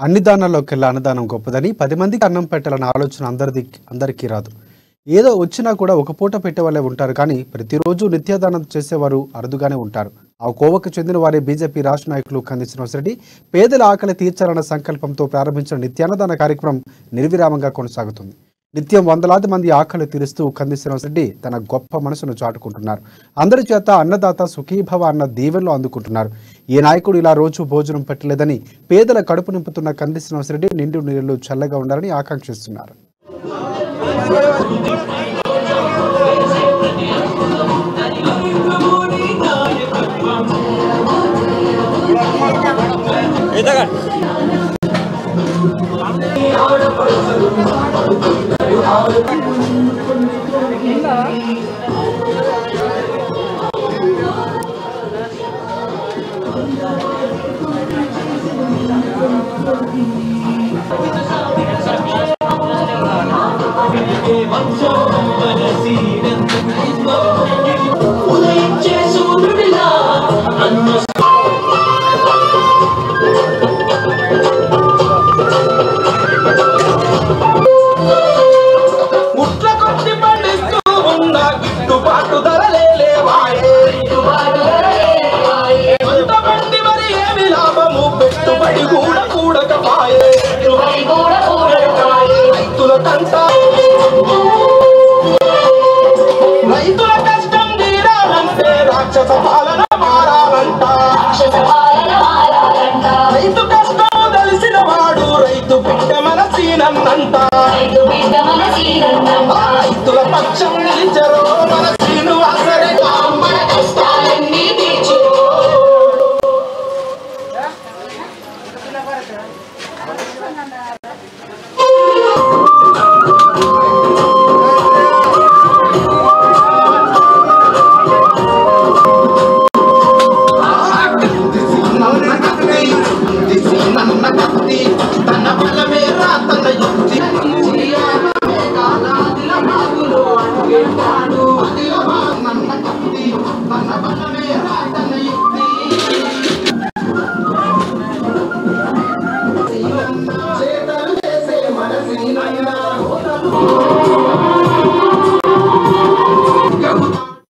అన్ని దానాల్లోకెల్లా అన్నదానం గొప్పదని 10 మందికి అన్నం పెట్టాలన్న ఆలోచన అందరికీ రాదు. ఏదో వచ్చినా కూడా ఒక పూట పెట్టేవాళ్ళే ఉంటారు కానీ ప్రతిరోజు నిత్యదానం చేసేవారు అరుదుగానే ఉంటారు. ఆ కోవకు చెందిన వారే బీజేపీ రాష్ట్ర నాయకులు కంది శ్రీనివాసరెడ్డి పేదల ఆకలి తీర్చాలన్న సంకల్పంతో ప్రారంభించిన నిత్యాన్నదాన కార్యక్రమం నిర్విరామంగా కొనసాగుతుంది. నిత్యం వందలాది మంది ఆకలి తీరుస్తూ కంది శ్రీనివాసరెడ్డి తన గొప్ప మనసును చాటుకుంటున్నారు. అందరి చేత అన్నదాత సుఖీభవ అన్న దీవెనలు అందుకుంటున్నారు. ఈ నాయకుడు ఇలా రోజు భోజనం పెట్టలేదని పేదల కడుపు నింపుతున్న కంది శ్రీనివాసరెడ్డి నిండు నీళ్లు చల్లగా ఉండాలని ఆకాంక్షిస్తున్నారు. రైతుల కష్టం తీరాలంటే రాక్షస పాలన మారాలంట. రైతు కష్టం తెలిసిన వాడు రైతు బిడ్డ మన సీనన్నంట. రైతుల పక్షం నిలిచరు మన శ్రీనివాసరెడ్డి. మన కష్టాలన్నీ తీర్చు.